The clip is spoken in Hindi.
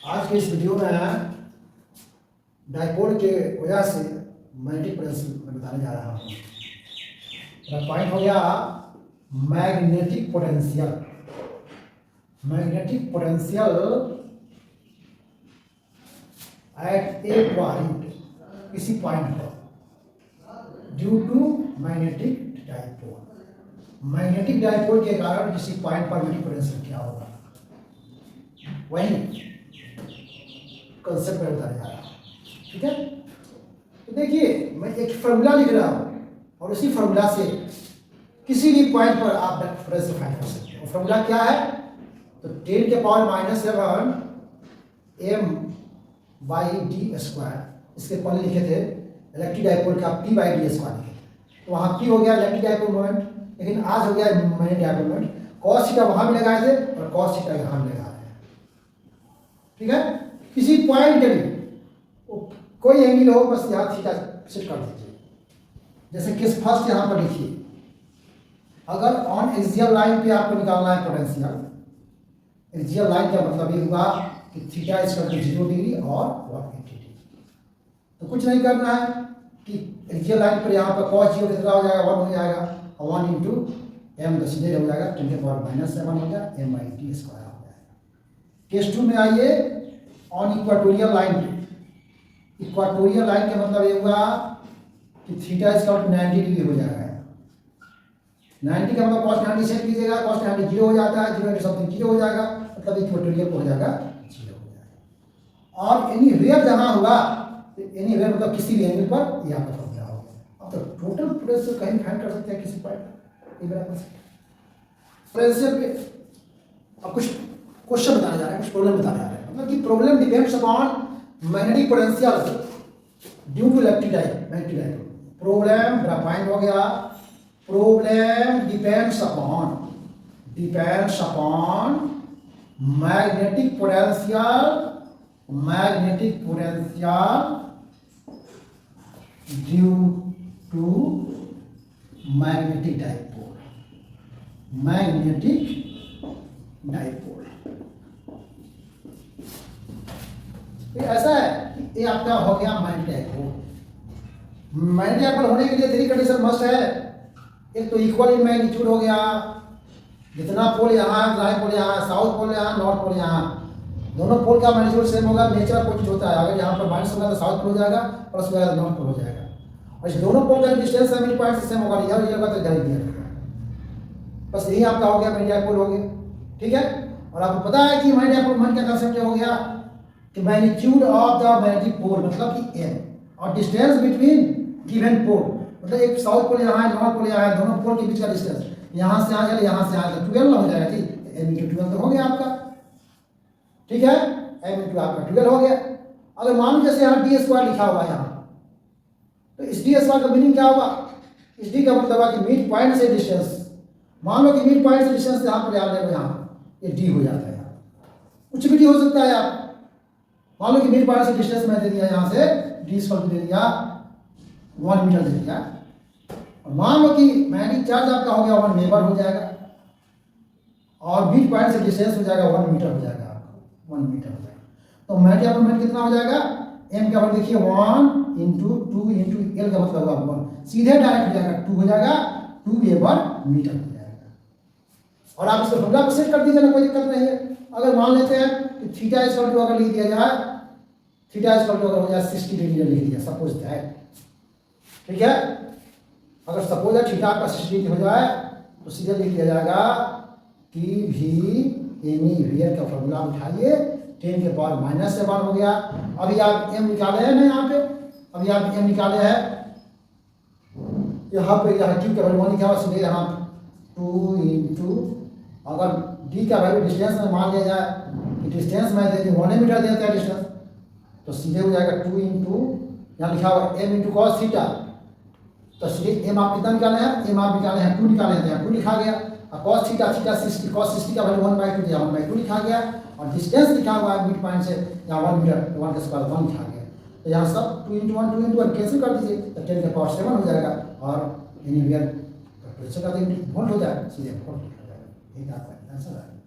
आज के इस वीडियो में डाइपोल के वजह से मैग्नेटिक पोटेंशियल मैं बताने जा रहा हूँ। मेरा पॉइंट हो गया magnetic potential. Magnetic potential at a point, किसी पॉइंट पर due to magnetic dipole. Magnetic dipole के कारण किसी पॉइंट पर मैग्नेटिक पोटेंशियल क्या होगा, वही कंसेप्ट में बताने जा रहा हूँ। ठीक है, तो देखिए मैं एक फॉर्मूला लिख रहा हूँ और उसी फॉर्मूला से किसी भी पॉइंट पर आप पोटेंशियल फाइंड कर सकते हो। फॉर्मूला क्या है, तो 10 के पावर -7 m/d²। इसके पहले लिखे थे इलेक्ट्रिक डाइपोल का p/d² लिखे थे, तो वहाँ p हो गया इलेक्ट्रिक डाइपोल मोमेंट, लेकिन आज हो गया magnetic dipole moment. Cos theta वहाँ भी लगाए थे और कॉस थीटा यहाँ भी लगा रहे हैं। ठीक है, किसी पॉइंट के लिए कोई एंगल हो, बस यहाँ थीटा सेट कर दीजिए। जैसे केस फर्स्ट यहाँ पर लिखिए, अगर ऑन एक्सियल लाइन पे आपको निकालना है पोटेंशियल। एक्सियल लाइन का मतलब ये हुआ कि theta is equal to 0 degree और 180 डिग्री। तो कुछ नहीं करना है कि एक्सियल लाइन पर यहाँ पर cos 0 कितना हो जाएगा, 1 हो जाएगा, और 1 इंटू m तो सीधे हो जाएगा 10 के पावर -7 हो गया, m/d² हो जाएगा। केस 2 में आइए, ऑन इक्वाटोरियल लाइन पे। इक्वाटोरियल लाइन का मतलब ये हुआ कि theta is equal to 90 degree हो जाएगा। 90 का मतलब cos 90 सेट कीजिएगा, cos 90 0 हो जाता है, 0 समथिंग 0 हो जाएगा, मतलब इक्वाटोरियल हो जाएगा 0 हो जाएगा। और एनी वेयर जहाँ होगा, एनी वेयर मतलब किसी भी एंगल पर यहाँ पर फॉर्मूला होगा। अब तो टोटल पोटेंशियल कहीं फाइंड कर सकते हैं किसी पॉइंट पर। पोटेंशियल पे अब कुछ क्वेश्चन बताने जा रहे हैं, कुछ प्रॉब्लम बताने जा रहे हैं। मतलब कि problem depends upon magnetic potential due to electric dipole. Problem मेरा पॉइंट हो गया, problem depends upon magnetic potential due to magnetic dipole. ऐसा है कि ये आपका हो गया मैग्नेटिक डाइपोल। मैग्नेटिक डाइपोल होने के लिए 3 कंडीशन मस्ट है। एक तो इक्वल इन मैग्नीट्यूड हो गया, जितना पोल यहाँ है, दाएं पोल यहाँ है, साउथ पोल यहाँ, नॉर्थ पोल यहाँ, दोनों पोल का मैग्नीट्यूड सेम होगा। नेचर अपोजिट होता है, अगर यहाँ पर माइनस होगा तो साउथ पोल हो जाएगा, प्लस होगा तो नॉर्थ पोल हो जाएगा। और इस दोनों पोल का डिस्टेंस है मिड पॉइंट से सेम होगा, इधर होगा तो इधर दिया जाएगा। बस यही आपका हो गया मैग्नेटिक डाइपोल हो गया। ठीक है, और आपको पता है कि मैग्नेटिक डाइपोल का कंसेप्ट हो गया कि magnitude of the magnetic pole मतलब कि m, और डिस्टेंस बिटवीन गिवन पोल मतलब एक साउथ पोल यहाँ है, नॉर्थ पोल यहाँ है, दोनों पोल के बीच का डिस्टेंस यहाँ से आ जाए, यहाँ से आ जाए, 12 हो जाएगा। ठीक, m × 12 तो हो गया आपका। ठीक है, m × आपका 12 हो गया। अगर मान लो जैसे यहाँ d² लिखा हुआ है यहाँ, तो इस d² का मीनिंग क्या होगा, इस d का मतलब है कि मिड पॉइंट से डिस्टेंस। मान लो कि मिड पॉइंट से डिस्टेंस यहाँ पर याद है, यहाँ ये d हो जाता है। यहाँ कुछ भी d हो सकता है। आप मान लो कि मिड पॉइंट से डिस्टेंस मैं दे दिया, यहाँ से d² दे दिया 1 मीटर दे दिया, और मान लो कि मैग्नेटिक चार्ज आपका हो गया 1 वेबर हो जाएगा, और मिड पॉइंट से डिस्टेंस हो जाएगा 1 मीटर हो जाएगा, आपका 1 मीटर हो जाएगा। तो मैग्नेटिक मोमेंट कितना हो जाएगा, m का मतलब देखिए 1 × 2 × l का मतलब होगा 1, सीधे डायरेक्ट हो जाएगा 2 हो जाएगा, 2 वेबर मीटर हो जाएगा। और आप इसको फॉर्मूला पर सेट कर दीजिए ना, कोई दिक्कत नहीं है। अगर मान लेते हैं कि थीटा इज इक्वल टू अगर लिख दिया जाए, थीटा इज इक्वल टू अगर हो जाए 60 डिग्री लिख दिया, सपोज दैट। ठीक है, अगर सपोज है थीटा का 60 डिग्री हो जाए तो सीधे लिख दिया जाएगा कि भी एनी वेयर का फॉर्मूला उठाइए, 10 के पावर -7 हो गया। अभी आप m निकाले हैं ना, यहाँ पे अभी आप m निकाले हैं, यहाँ पे यहाँ q का वैल्यू लिखा हुआ, सीधे यहाँ 2 इंटू अगर d का वैल्यू डिस्टेंस में मान लिया जाए कि डिस्टेंस में दे दी 1 मीटर देता है डिस्टेंस, तो सीधे हो जाएगा 2 इंटू यहाँ लिखा हुआ m इंटू cos थीटा। तो सीधे m आप कितना निकाले हैं, m आप निकाले हैं 2 निकाले हैं, 2 लिखा गया, और cos थीटा 60, cos 60 का वैल्यू 1/2 दिया, 1/2 लिखा गया, और डिस्टेंस लिखा हुआ है मिड पॉइंट से यहाँ 1 मीटर, 1 के स्क्वायर 1 लिखा गया। तो यहाँ सब 2 × 1 कैंसिल कर दीजिए, तो 10 के पावर 7 हो जाएगा, और एनी वेयर वोल्ट हो जाए, सीधे वोल्ट हो जाएगा। ठीक है, आपका आंसर है।